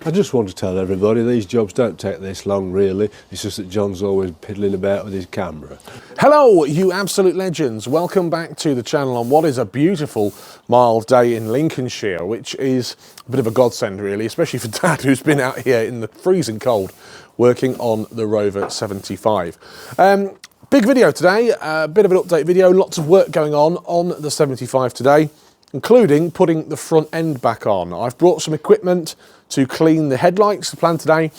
I just want to tell everybody these jobs don't take this long really, it's just that John's always piddling about with his camera. Hello you absolute legends, welcome back to the channel on what is a beautiful mild day in Lincolnshire, which is a bit of a godsend really, especially for Dad who's been out here in the freezing cold working on the Rover 75. Big video today, a bit of an update video, lots of work going on the 75 today, including putting the front end back on. I've brought some equipment to clean the headlights. The plan today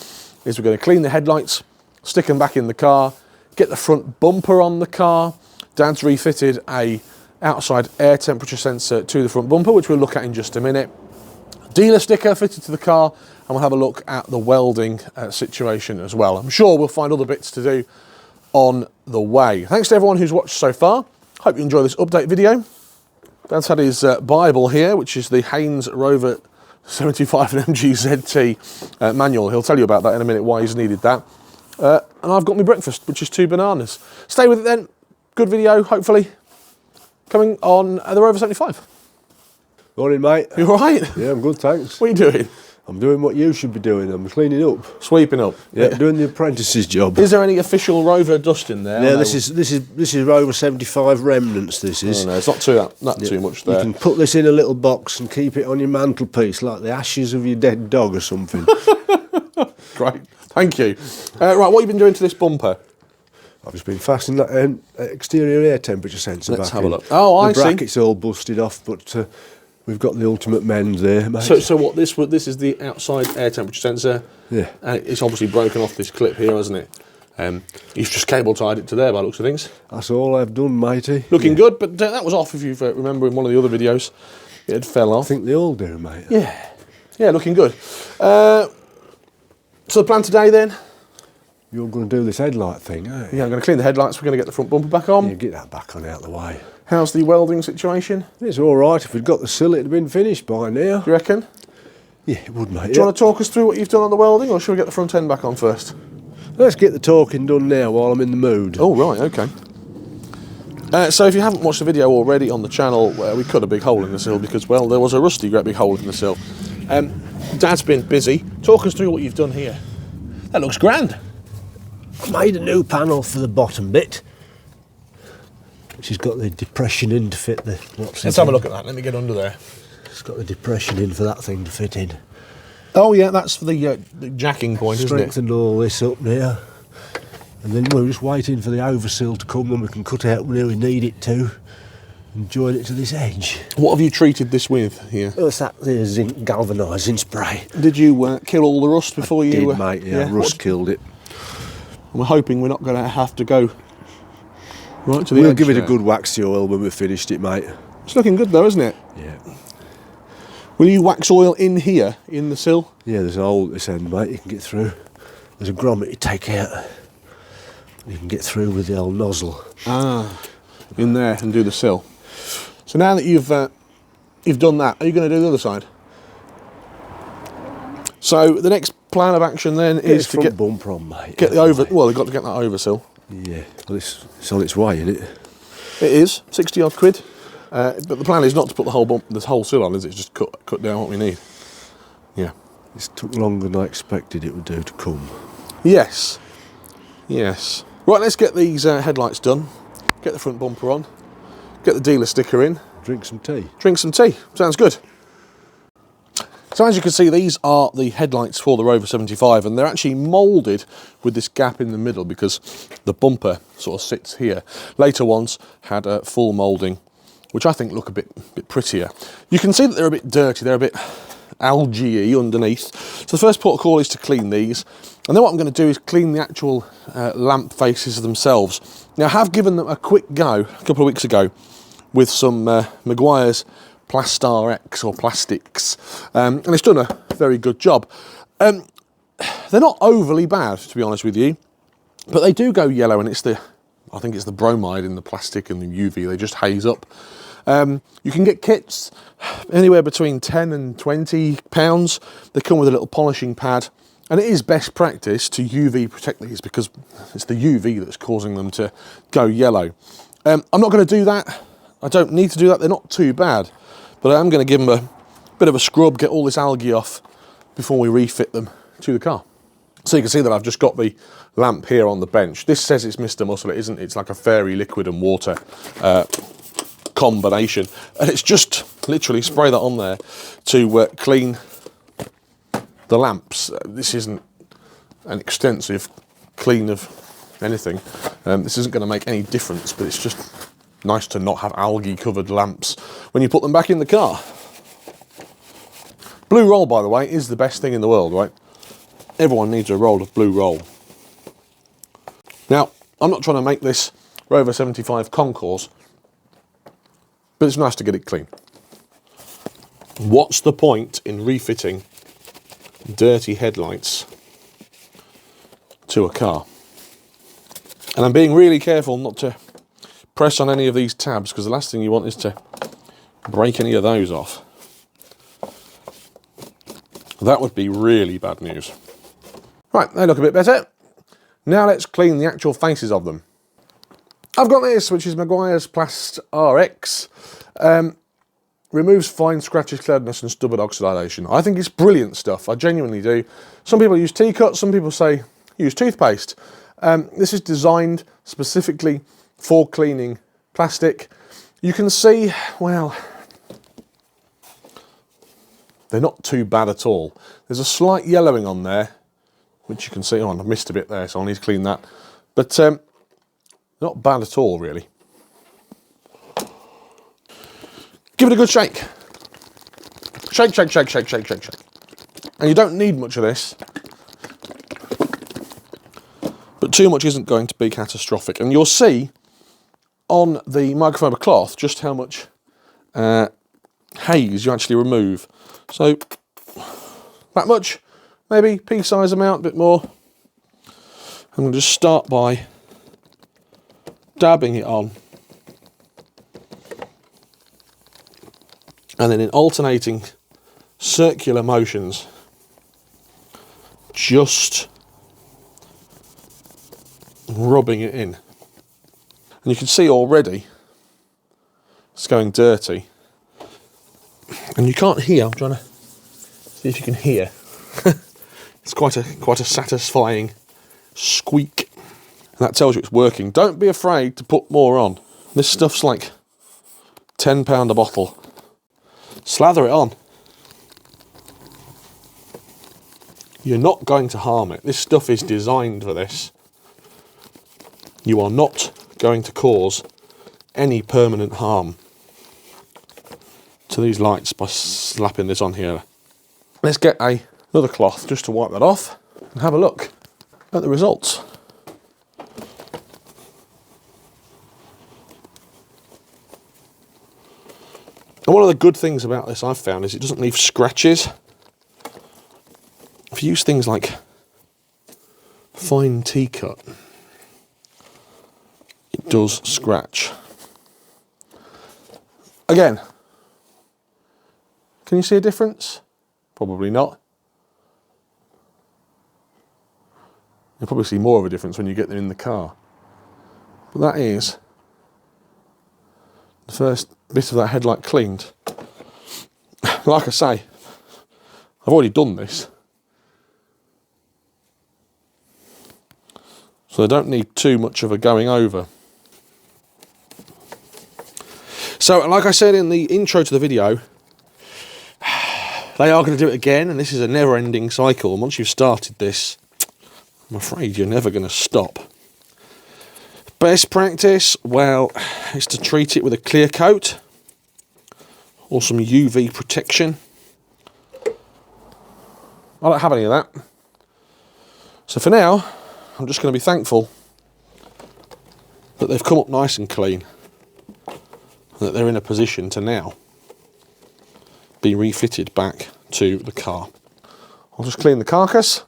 is we're going to clean the headlights, stick them back in the car, get the front bumper on the car. Dad's refitted a outside air temperature sensor to the front bumper, which we'll look at in just a minute. Dealer sticker fitted to the car, and we'll have a look at the welding situation as well. I'm sure we'll find other bits to do on the way. Thanks to everyone who's watched so far. Hope you enjoy this update video. Dad's had his Bible here, which is the Haynes Rover 75 and MGZT manual. He'll tell you about that in a minute, why he's needed that. And I've got my breakfast, which is 2 bananas. Stay with it then. Good video, hopefully, coming on the Rover 75. Morning, mate. You all right? Yeah, I'm good, thanks. What are you doing? I'm doing what you should be doing. I'm cleaning up. Sweeping up. Yeah, doing the apprentice's job. Is there any official Rover dust in there? Yeah, this is Rover 75 remnants. This is. Oh, no, it's not too much there. You can put this in a little box and keep it on your mantelpiece like the ashes of your dead dog or something. Great, thank you. Right, what have you been doing to this bumper? I've just been fastening that exterior air temperature sensor back in. Let's have a look. Oh, I see. The bracket's all busted off, but we've got the ultimate mend there, mate. So what, this is the outside air temperature sensor. Yeah. It's obviously broken off this clip here, hasn't it? You've just cable tied it to there by the looks of things. That's all I've done, matey. Looking good, but that was off if you remember in one of the other videos. It had fell off. I think they all do, mate. Yeah. Yeah, looking good. So the plan today then? You're going to do this headlight thing, eh? Yeah, I'm going to clean the headlights. We're going to get the front bumper back on. Yeah, get that back on out of the way. How's the welding situation? It's all right. If we'd got the sill, it'd have been finished by now. Do you reckon? Yeah, it would, mate. Do you want to talk us through what you've done on the welding, or should we get the front end back on first? Let's get the talking done now while I'm in the mood. Oh, right, okay. So if you haven't watched the video already on the channel, we cut a big hole in the sill because, well, there was a rusty great big hole in the sill. Dad's been busy. Talk us through what you've done here. That looks grand. I made a new panel for the bottom bit, which has got the depression in to fit the... Let's have a look at that. Let me get under there. It's got the depression in for that thing to fit in. Oh yeah, that's for the jacking point, isn't it? Strengthened all this up now, and then we're just waiting for the oversill to come, and we can cut out where we need it to and join it to this edge. What have you treated this with here? Oh, it's that zinc galvanising spray. Did you kill all the rust before you... did, mate, yeah. Rust killed it. We're hoping we're not going to have to go right to the edge. We'll give it a good waxy oil when we've finished it, mate. It's looking good though, isn't it? Yeah. Will you wax oil in here, in the sill? Yeah, there's a hole at this end, mate, you can get through. There's a grommet you take out. You can get through with the old nozzle. Ah, in there and do the sill. So now that you've done that, are you going to do the other side? So the next plan of action then is to get bumper on, mate. Get the over. Well, they've got to get that oversill. Yeah, well, it's on its way, isn't it? It is 60 odd quid. But the plan is not to put the whole sill on, is it? Just cut down what we need. Yeah. It's took longer than I expected it would do to come. Yes. Yes. Right, let's get these headlights done. Get the front bumper on. Get the dealer sticker in. Drink some tea. Drink some tea. Sounds good. So as you can see, these are the headlights for the Rover 75, and they're actually moulded with this gap in the middle because the bumper sort of sits here. Later ones had a full moulding, which I think look a bit prettier. You can see that they're a bit dirty, they're a bit algae-y underneath. So the first port of call is to clean these, and then what I'm going to do is clean the actual lamp faces themselves. Now I have given them a quick go a couple of weeks ago with some Maguire's Plastar X or Plastics, and it's done a very good job. They're not overly bad, to be honest with you, but they do go yellow, and I think it's the bromide in the plastic and the UV, they just haze up. You can get kits anywhere between 10 and 20 pounds. They come with a little polishing pad, and it is best practice to UV protect these because it's the UV that's causing them to go yellow. I'm not going to do that. I don't need to do that. They're not too bad, but I am going to give them a bit of a scrub, get all this algae off, before we refit them to the car. So you can see that I've just got the lamp here on the bench. This says it's Mr. Muscle, it isn't. It's like a fairy liquid and water combination. And it's just literally spray that on there to clean the lamps. This isn't an extensive clean of anything. This isn't going to make any difference, but it's just nice to not have algae covered lamps when you put them back in the car. Blue roll, by the way, is the best thing in the world, right? Everyone needs a roll of blue roll. Now, I'm not trying to make this Rover 75 concours, but it's nice to get it clean. What's the point in refitting dirty headlights to a car? And I'm being really careful not to press on any of these tabs, because the last thing you want is to break any of those off. That would be really bad news. Right, they look a bit better. Now let's clean the actual faces of them. I've got this, which is Maguire's Plast RX. Removes fine scratches, cloudiness and stubborn oxidation. I think it's brilliant stuff, I genuinely do. Some people use T-cut, some people say use toothpaste. This is designed specifically for cleaning plastic. You can see, well, they're not too bad at all. There's a slight yellowing on there, which you can see. Oh, I've missed a bit there, so I need to clean that. But not bad at all, really. Give it a good shake. Shake, shake, shake, shake, shake, shake, shake. And you don't need much of this, but too much isn't going to be catastrophic. And you'll see on the microfiber cloth just how much haze you actually remove. So that much, maybe pea-size amount, a bit more. I'm going to just start by dabbing it on, and then in alternating circular motions, just rubbing it in. And you can see already it's going dirty. And you can't hear, I'm trying to see if you can hear. It's quite a satisfying squeak. And that tells you it's working. Don't be afraid to put more on. This stuff's like £10 a bottle. Slather it on. You're not going to harm it. This stuff is designed for this. You are not going to cause any permanent harm to these lights by slapping this on here. Let's get another cloth just to wipe that off and have a look at the results. And one of the good things about this I've found is it doesn't leave scratches. If you use things like fine T-cut, it does scratch. Again, can you see a difference? Probably not. You'll probably see more of a difference when you get them in the car. But that is the first bit of that headlight cleaned. Like I say, I've already done this, so I don't need too much of a going over. So, like I said in the intro to the video, they are going to do it again, and this is a never-ending cycle. And once you've started this, I'm afraid you're never going to stop. Best practice, well, is to treat it with a clear coat or some UV protection. I don't have any of that. So for now, I'm just going to be thankful that they've come up nice and clean, and that they're in a position to now be refitted back to the car. I'll just clean the carcass.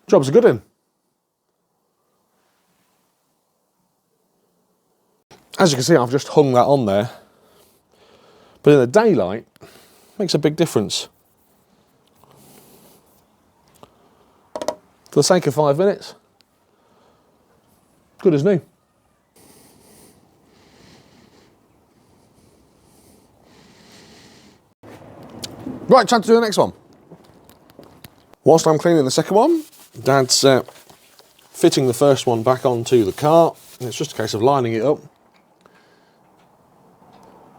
Job's a good one. As you can see, I've just hung that on there, but in the daylight, it makes a big difference. For the sake of 5 minutes, good as new. Right, time to do the next one. Whilst I'm cleaning the second one, Dad's fitting the first one back onto the car. And it's just a case of lining it up,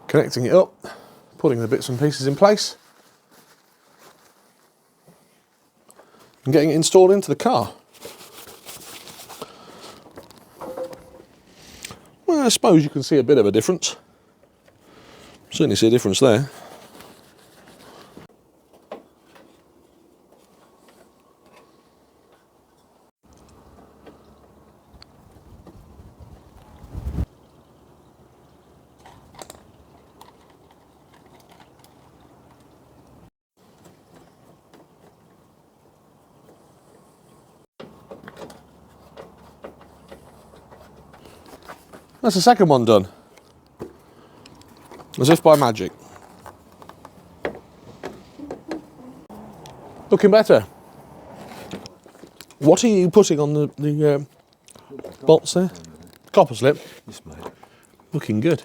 connecting it up, putting the bits and pieces in place, and getting it installed into the car. Well, I suppose you can see a bit of a difference. Certainly see a difference there. That's the second one done. As if by magic. Looking better. What are you putting on the bolts there? Copper slip. Yes, mate. Looking good.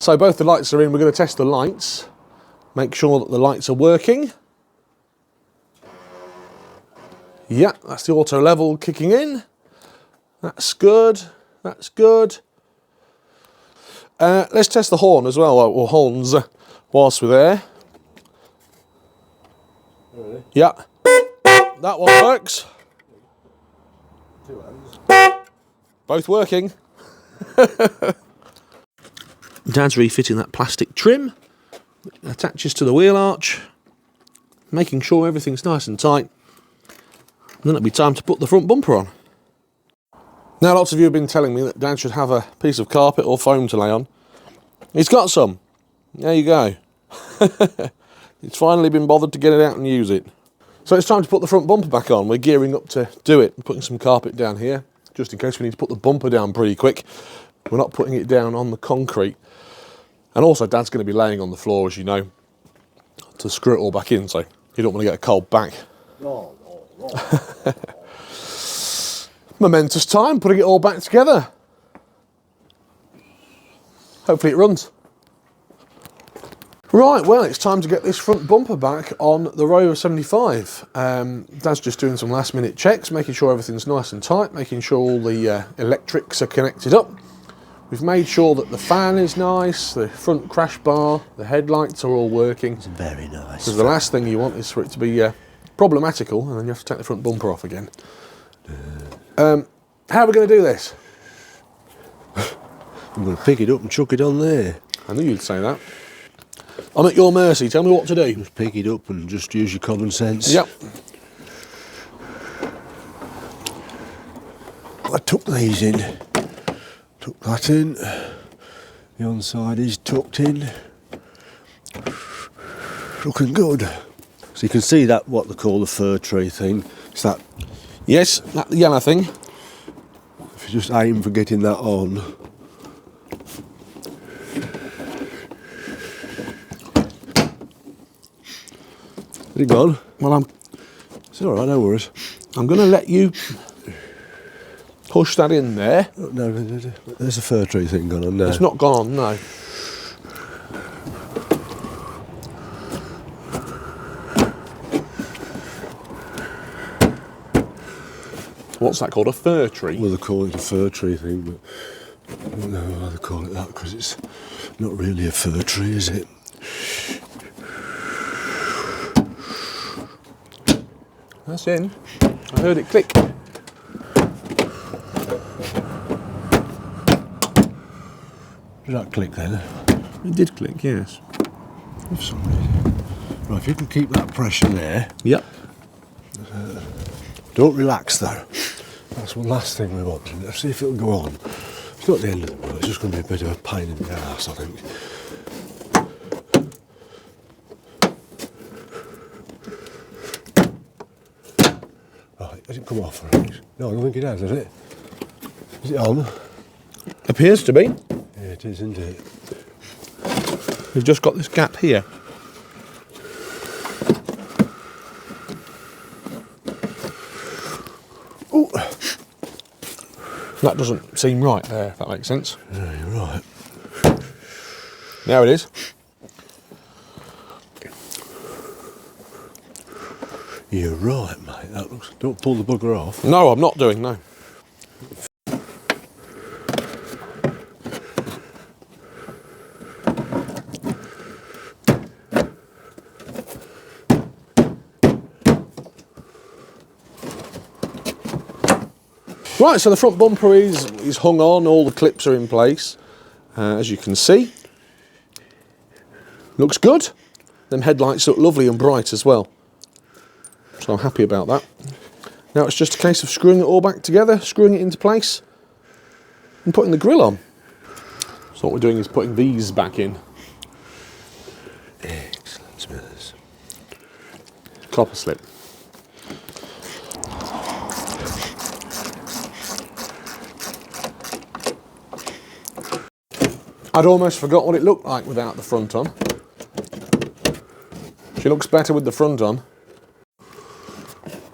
So both the lights are in. We're going to test the lights. Make sure that the lights are working. Yeah, that's the auto level kicking in. That's good. That's good. Let's test the horn as well, or horns, whilst we're there. Really? Yeah. That one works. Two hands. Both working. Dad's refitting that plastic trim. It attaches to the wheel arch. Making sure everything's nice and tight. And then it'll be time to put the front bumper on. Now, lots of you have been telling me that Dad should have a piece of carpet or foam to lay on. He's got some. There you go. He's finally been bothered to get it out and use it. So it's time to put the front bumper back on. We're gearing up to do it. I'm putting some carpet down here, just in case we need to put the bumper down pretty quick. We're not putting it down on the concrete. And also, Dad's going to be laying on the floor, as you know, to screw it all back in, so you don't want to get a cold back. Momentous time, putting it all back together. Hopefully it runs. Right, well, it's time to get this front bumper back on the Rover 75. Dad's just doing some last minute checks, making sure everything's nice and tight, making sure all the electrics are connected up. We've made sure that the fan is nice, the front crash bar, the headlights are all working. It's very nice. Because the last thing you want is for it to be problematical, and then you have to take the front bumper off again. How are we going to do this? I'm going to pick it up and chuck it on there. I knew you'd say that. I'm at your mercy. Tell me what to do. Just pick it up and just use your common sense. Yep. I tuck these in. Tuck that in. The inside is tucked in. Looking good. So you can see that, what they call the fir tree thing. It's that. Yes, that yellow thing. If you just aim for getting that on. Is it gone? Well, It's all right, no worries. I'm going to let you push that in there. Oh, no, there's a fir tree thing gone on there. It's not gone on, no. What's that called? A fir tree? Well, they call it a fir tree thing, but I don't know why they call it that, because it's not really a fir tree, is it? That's in. I heard it click. Did that click then? It did click, yes. For some reason. Right, if you can keep that pressure there. Yep. Don't relax though. That's the last thing we want. Let's see if it'll go on. It's not the end of the world, it's just going to be a bit of a pain in the ass, I think. Right, has it come off? No, I don't think it has it? Is it on? Appears to be. Yeah, it is, isn't it? We've just got this gap here. Ooh. That doesn't seem right there, if that makes sense. Yeah, you're right. Now it is. You're right, mate. That looks. Don't pull the bugger off. No, I'm not doing, no. Right, so the front bumper is hung on, all the clips are in place, as you can see. Looks good. Them headlights look lovely and bright as well. So I'm happy about that. Now it's just a case of screwing it all back together, screwing it into place, and putting the grille on. So what we're doing is putting these back in. Excellent, Smithers. Copper slip. I'd almost forgot what it looked like without the front on. She looks better with the front on.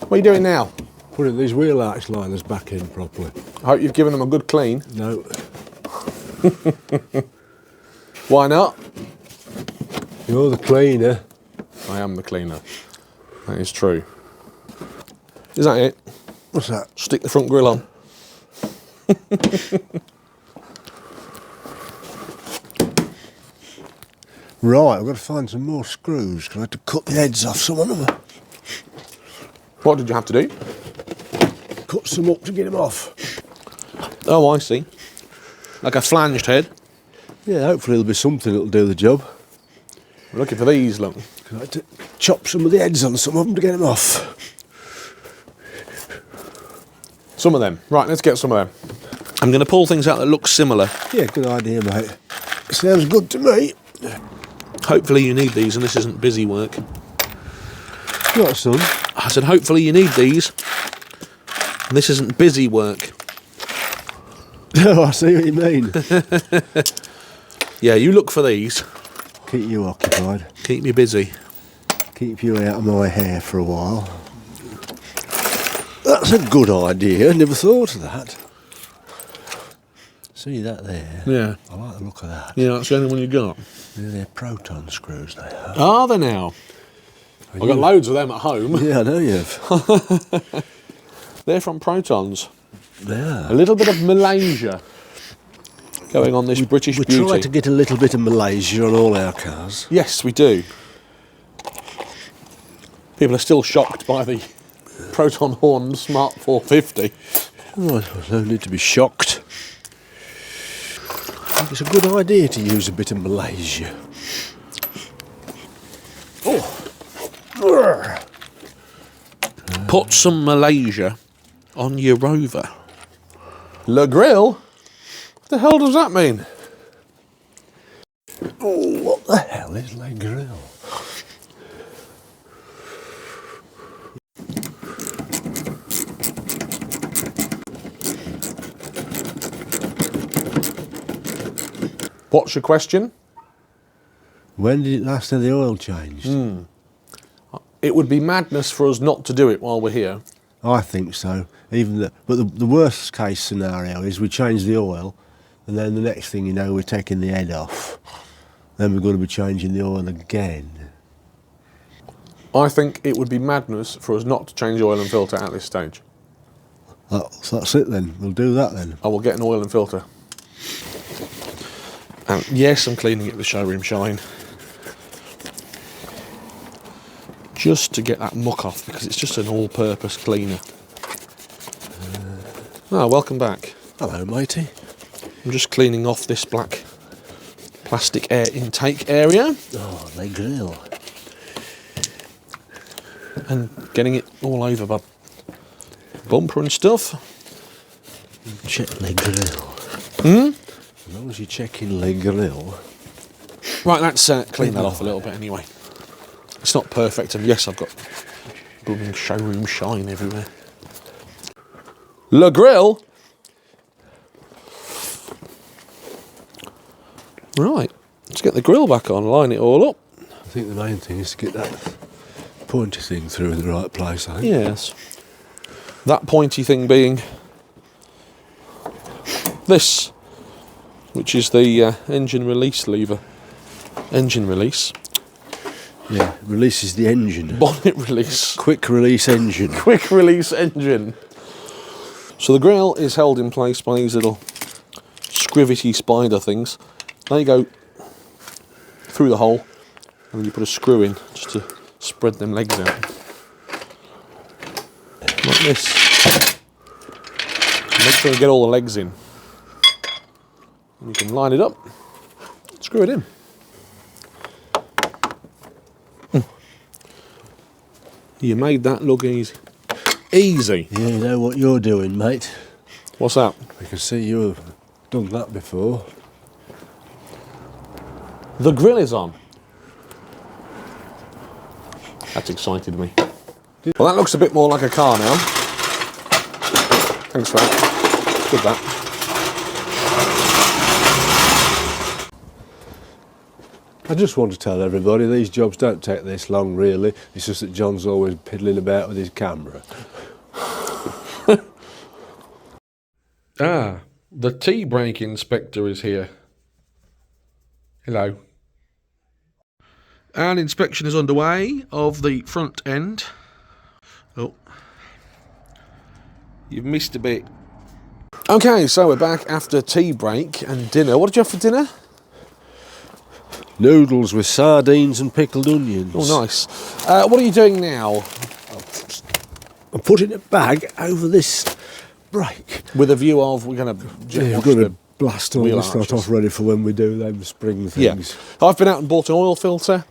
What are you doing now? Putting these wheel arch liners back in properly. I hope you've given them a good clean. No. Why not? You're the cleaner. I am the cleaner. That is true. Is that it? What's that? Stick the front grille on. Right, I've got to find some more screws because I had to cut the heads off some of them. What did you have to do? Cut some up to get them off. Oh, I see. Like a flanged head. Yeah, hopefully there'll be something that'll do the job. We're looking for these, look. 'Cause I had to chop some of the heads on some of them to get them off. Some of them. Right, let's get some of them. I'm going to pull things out that look similar. Yeah, good idea, mate. Sounds good to me. Hopefully you need these and this isn't busy work. Not, son. I said hopefully you need these and this isn't busy work. Oh, I see what you mean. Yeah, you look for these. Keep you occupied. Keep me busy. Keep you out of my hair for a while. That's a good idea. Never thought of that. See that there? Yeah. I like the look of that. Yeah, that's the only one you got. Yeah, they're proton screws, they are. Are they now? I've got loads of them at home. Yeah, I know you have. They're from Protons. They are. A little bit of Malaysia going on this British We beauty. try to get a little bit of Malaysia on all our cars. Yes, we do. People are still shocked by the Proton Horn Smart 450. Oh, no need to be shocked. I think it's a good idea to use a bit of Malaysia. Oh. Put some Malaysia on your Rover. Le Grill? What the hell does that mean? Oh, what the hell is Le Grill? What's your question? When did it last have the oil changed? It would be madness for us not to do it while we're here. I think so. But the worst case scenario is we change the oil, and then the next thing you know, we're taking the head off. Then we're going to be changing the oil again. I think it would be madness for us not to change oil and filter at this stage. That's it then. We'll do that then. I will get an oil and filter. And yes, I'm cleaning it with Showroom Shine. Just to get that muck off, because it's just an all-purpose cleaner. Welcome back. Hello, matey. I'm just cleaning off this black plastic air intake area. Oh, Le Grill. And getting it all over my bumper and stuff. Check Le Grill. As long as you're checking Le Grill. Right, let's clean that off a little bit anyway. It's not perfect, and yes, I've got blooming Showroom Shine everywhere. Le Grill? Right, let's get the grill back on, line it all up. I think the main thing is to get that pointy thing through in the right place, I think. Yes. That pointy thing being this, which is the engine release lever. engine release. Yeah, releases the engine. Bonnet release. Quick release engine. Quick release engine. So the grill is held in place by these little scrivety spider things. They go through the hole, and then you put a screw in just to spread them legs out. Like this. Make sure you get all the legs in. And you can line it up, screw it in. You made that look easy. Easy. Yeah, you know what you're doing, mate. What's that? I can see you've done that before. The grill is on. That's excited me. Well, that looks a bit more like a car now. Thanks for that. Good that. I just want to tell everybody these jobs don't take this long, really. It's just that John's always piddling about with his camera. The tea break inspector is here. Hello. And inspection is underway of the front end. Oh. You've missed a bit. Okay, so we're back after tea break and dinner. What did you have for dinner? Noodles with sardines and pickled onions. Oh, nice. What are you doing now? I'm putting a bag over this brake. With a view of we're going to Yeah, we're going to blast all this lot off ready for when we do them spring things. Yeah. I've been out and bought an oil filter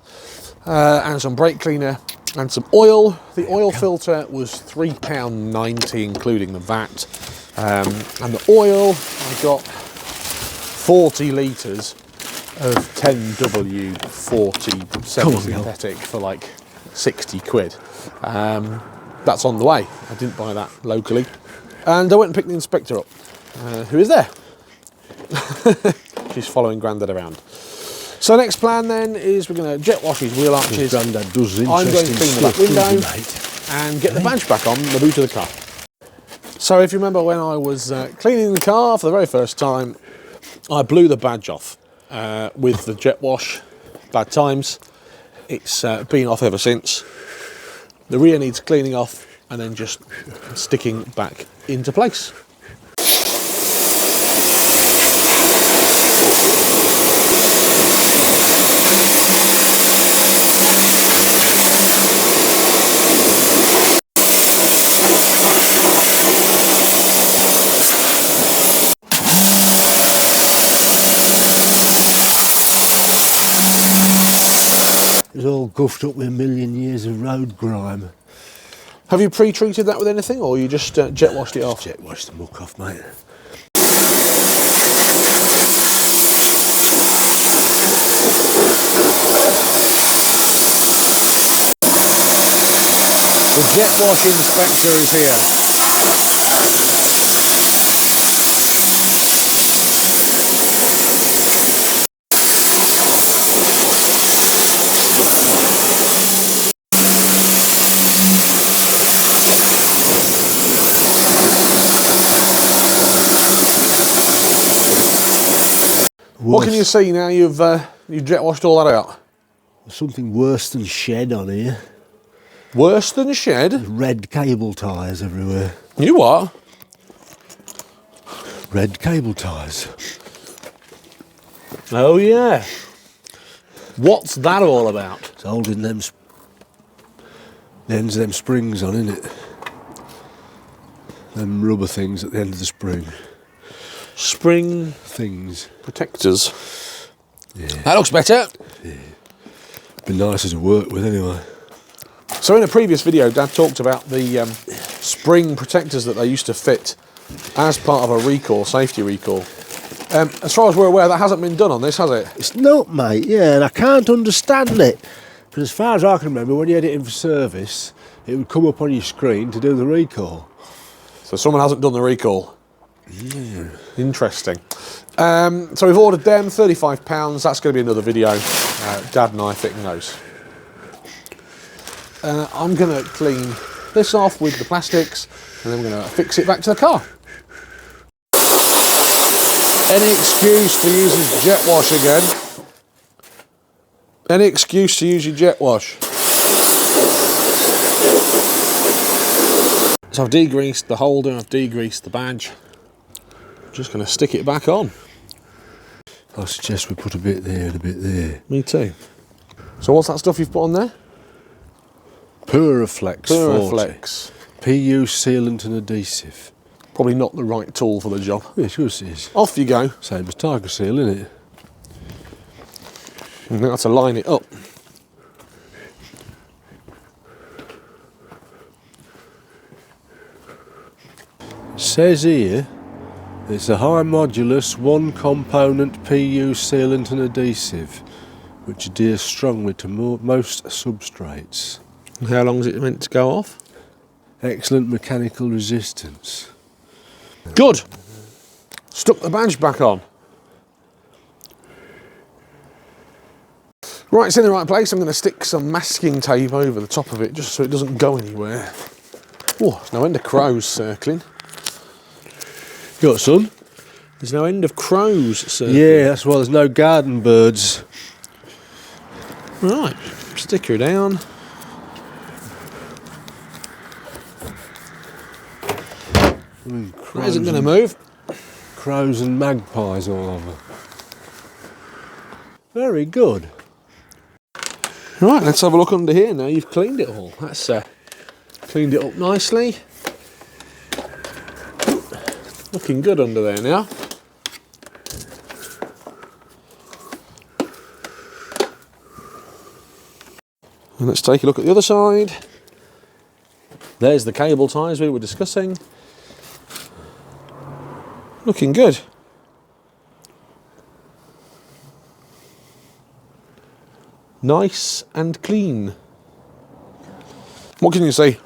and some brake cleaner and some oil. The oil filter was £3.90 including the VAT. And the oil, I got 40 litres of 10W40 semi-synthetic for like 60 quid. That's on the way. I didn't buy that locally. And I went and picked the inspector up, who is there. She's following Grandad around. So next plan then is we're going to jet wash his wheel arches. Grandad does I'm going to clean the back window and get the badge back on the boot of the car. So if you remember when I was cleaning the car for the very first time, I blew the badge off with the jet wash. Bad times. It's been off ever since. The rear needs cleaning off and then just sticking back into place. It's all guffed up with a million years of road grime. Have you pre-treated that with anything, or you just jet washed it off? Jet washed the muck off, mate. The jet wash inspector is here. What can you see now you've jet washed all that out? Something worse than shed on here. Worse than shed? Red cable ties everywhere. You what? Red cable ties. Oh yeah. What's that all about? It's holding them the ends of them springs on, isn't it? Them rubber things at the end of the spring. Spring Things. protectors. Yeah. That looks better. Yeah. Be nicer to work with anyway. So in a previous video, Dad talked about the spring protectors that they used to fit as part of a recall, safety recall. As far as we're aware, that hasn't been done on this, has it? It's not, mate, yeah, and I can't understand it. Because as far as I can remember, when you had it in for service, it would come up on your screen to do the recall. So someone hasn't done the recall. Yeah. Interesting. So we've ordered them, £35. That's going to be another video. Dad and I fitting those. I'm going to clean this off with the plastics, and then we're going to fix it back to the car. Any excuse to use his jet wash again. Any excuse to use your jet wash. So I've degreased the holder, I've degreased the badge. I'm just going to stick it back on. I suggest we put a bit there and a bit there. Me too. So what's that stuff you've put on there? Puraflex 40. Puraflex. PU sealant and adhesive. Probably not the right tool for the job. Yeah, sure it is. Off you go. Same as Tiger Seal, isn't it? And now to line it up. Says here, it's a high modulus, one component PU sealant and adhesive, which adheres strongly to most substrates. And how long is it meant to go off? Excellent mechanical resistance. Good. Stuck the badge back on. Right, it's in the right place. I'm going to stick some masking tape over the top of it just so it doesn't go anywhere. Oh, there's no end of crows circling. You got some? There's no end of crows circling. Yeah, that's why there's no garden birds. Right, stick her down. That isn't going to move. Crows and magpies all over. Very good. Right, let's have a look under here now. You've cleaned it all. That's cleaned it up nicely. Looking good under there now. And let's take a look at the other side. There's the cable ties we were discussing. Looking good. Nice and clean. What can you say?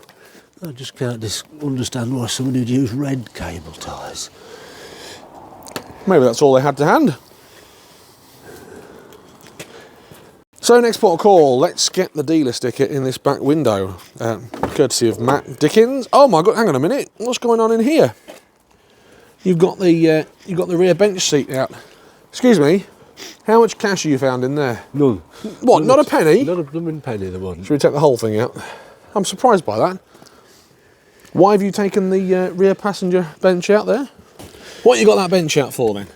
I just can't understand why somebody would use red cable ties. Maybe that's all they had to hand. So next port of call, let's get the dealer sticker in this back window, courtesy of Matt Dickens. Oh my God! Hang on a minute. What's going on in here? You've got the rear bench seat out. Excuse me. How much cash have you found in there? None. What? Not a penny? Not a blooming penny, there wasn't. Should we take the whole thing out? I'm surprised by that. Why have you taken the rear passenger bench out there? What you got that bench out for then?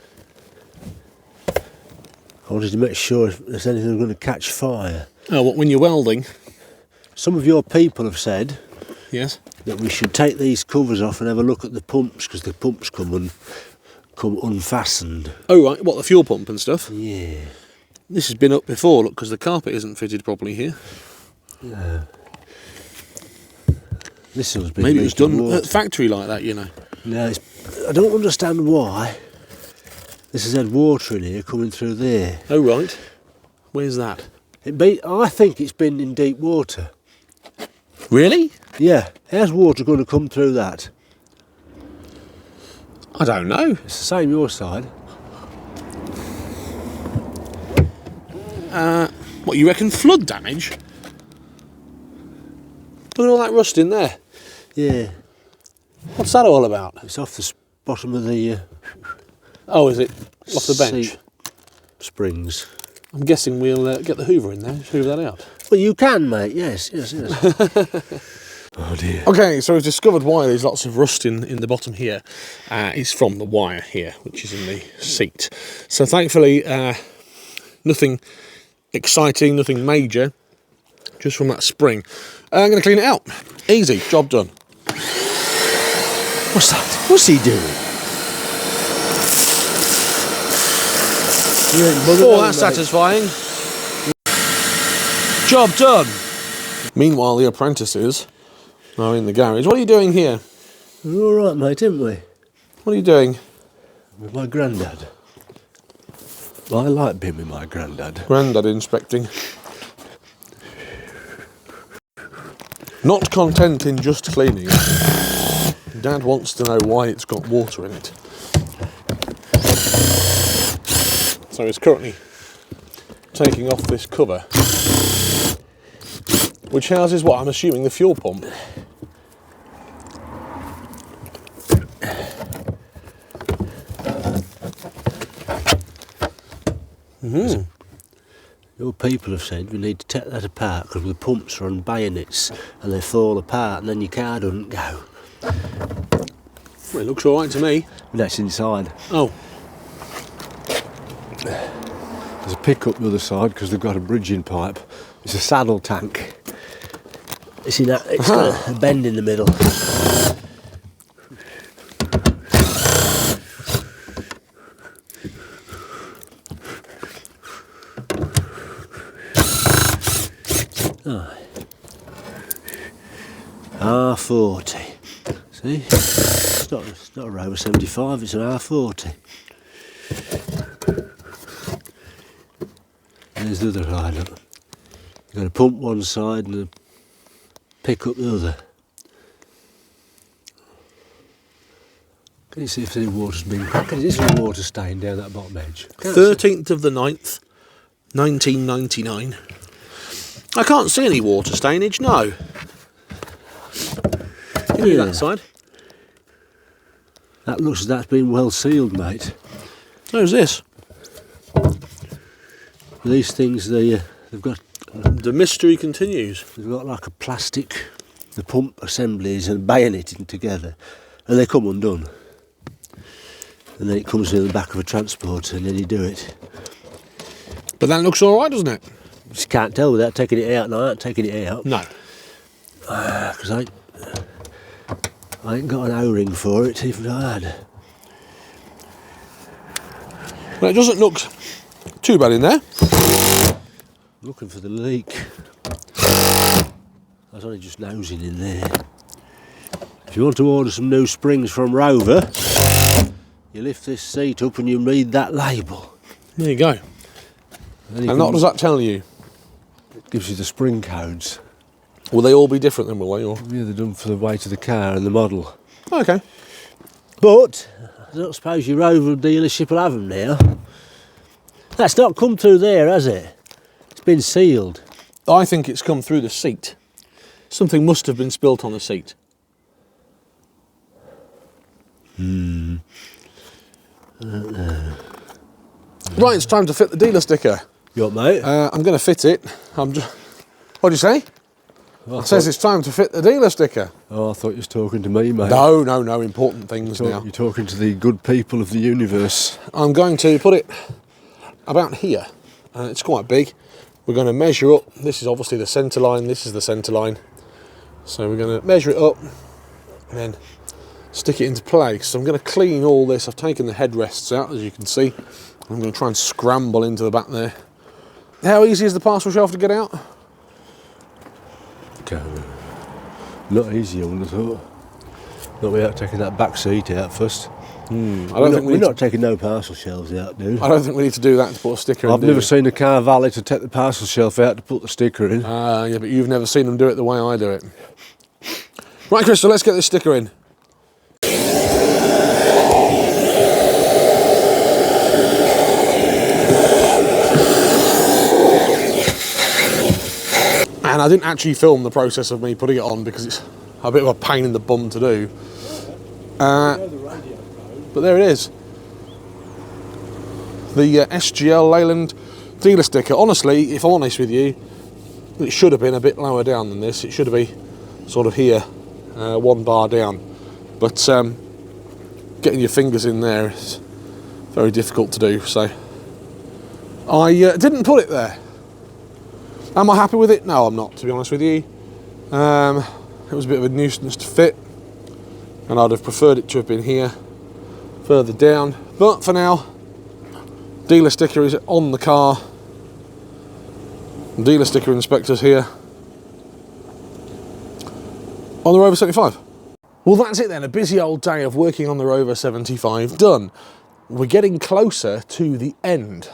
I wanted to make sure if there's anything going to catch fire. Oh, what, when you're welding? Some of your people have said Yes. that we should take these covers off and have a look at the pumps, because the pumps come unfastened. Oh right, what, the fuel pump and stuff? Yeah. This has been up before, look, because the carpet isn't fitted properly here. Yeah. This has been. Maybe it was done at the factory like that, you know. No, I don't understand why. This has had water in here coming through there. Oh right. Where's that? I think it's been in deep water. Really? Yeah. How's water going to come through that? I don't know. It's the same your side. What, you reckon flood damage? Look at all that rust in there. Yeah. What's that all about? It's off the bottom of the Oh, is it off the bench? seat springs. I'm guessing we'll get the Hoover in there, hoover that out. Well, you can, mate. Yes. Oh dear. Okay, so we've discovered why there's lots of rust in the bottom here. It's from the wire here, which is in the seat. So thankfully, nothing exciting, nothing major, just from that spring. I'm going to clean it out. Easy, job done. What's that? What's he doing? Oh, that's satisfying. Job done. Meanwhile, the apprentices are in the garage. What are you doing here? We're all right, mate, aren't we? What are you doing? With my granddad. I like being with my granddad. Grandad inspecting. Not content in just cleaning. Dad wants to know why it's got water in it. So he's currently taking off this cover, which houses what? I'm assuming the fuel pump. Your people have said we need to take that apart because the pumps are on bayonets and they fall apart and then your car doesn't go. Well, it looks all right to me. That's inside. Oh. There's a pickup the other side because they've got a bridging pipe. It's a saddle tank. It's got a bend in the middle. Oh. R40. See? It's not a Rover 75, it's an R40. There's the other side. You've got to pump one side and pick up the other. Can you see if any water's been cracked? Is there any water stain down that bottom edge? 13th of the 9th, 1999. I can't see any water stainage, no. Give me that side. That looks as that's been well sealed, mate. Who's this? These things, they've got... The mystery continues. They've got like a plastic, the pump assemblies and bayoneted together, and they come undone. And then it comes in the back of a transporter and then you do it. But that looks all right, doesn't it? You just can't tell without taking it out, and I ain't taking it out. No. Because I ain't got an O-ring for it, even if I had. Well, it doesn't look too bad in there. Looking for the leak. I was only just nosing in there. If you want to order some new springs from Rover, you lift this seat up and you read that label. There you go. And what does that tell you? It gives you the spring codes. Will they all be different then, will they? Or? Yeah, they're done for the weight of the car and the model. Okay. But I don't suppose your Rover dealership will have them now. That's not come through there, has it? It's been sealed. I think it's come through the seat. Something must have been spilt on the seat. Right, it's time to fit the dealer sticker. You what, mate? I'm going to fit it. What do you say? It says it's time to fit the dealer sticker. Oh, I thought you was talking to me, mate. No, important things now. You're talking to the good people of the universe. I'm going to put it about here. It's quite big. We're going to measure up. This is obviously the centre line. This is the centre line. So we're going to measure it up and then stick it into place. So I'm going to clean all this. I've taken the headrests out, as you can see. I'm going to try and scramble into the back there. How easy is the parcel shelf to get out? Not easy, I wouldn't have thought. Not without taking that back seat out first. We're not taking no parcel shelves out, dude. I don't think we need to do that to put a sticker in. I've never seen a car valet to take the parcel shelf out to put the sticker in. Yeah, but you've never seen them do it the way I do it. Right, Crystal, let's get this sticker in. And I didn't actually film the process of me putting it on because it's a bit of a pain in the bum to do. But there it is. The SGL Leyland dealer sticker. Honestly, if I'm honest with you, it should have been a bit lower down than this. It should have been sort of here, one bar down. But getting your fingers in there is very difficult to do. So I didn't put it there. Am I happy with it? No, I'm not, to be honest with you. It was a bit of a nuisance to fit, and I'd have preferred it to have been here, further down. But for now, dealer sticker is on the car. Dealer sticker inspector's here on the Rover 75. Well, that's it then. A busy old day of working on the Rover 75 done. We're getting closer to the end.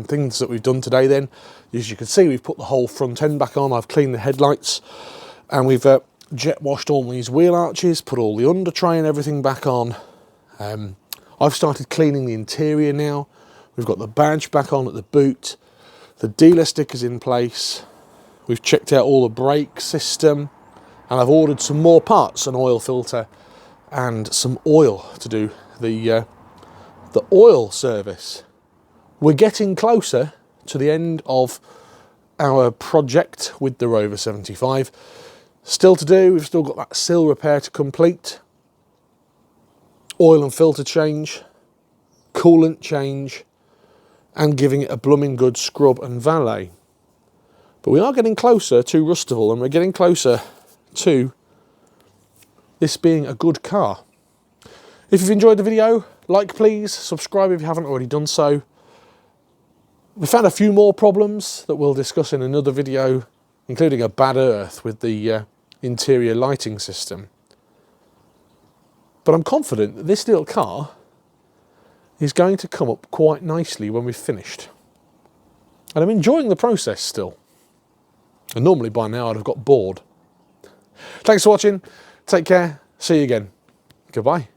Things that we've done today then, as you can see, we've put the whole front end back on. I've cleaned the headlights and we've jet washed all these wheel arches, put all the under tray and everything back on. I've started cleaning the interior now. We've got the badge back on at the boot. The dealer sticker's in place. We've checked out all the brake system, and I've ordered some more parts, an oil filter and some oil to do the oil service. We're getting closer to the end of our project with the Rover 75. Still to do, we've still got that sill repair to complete, oil and filter change, coolant change, and giving it a blooming good scrub and valet. But we are getting closer to Rustival, and we're getting closer to this being a good car. If you've enjoyed the video, like please, subscribe if you haven't already done so. We found a few more problems that we'll discuss in another video, including a bad earth with the interior lighting system. But I'm confident that this little car is going to come up quite nicely when we've finished. And I'm enjoying the process still. And normally by now I'd have got bored. Thanks for watching. Take care. See you again. Goodbye.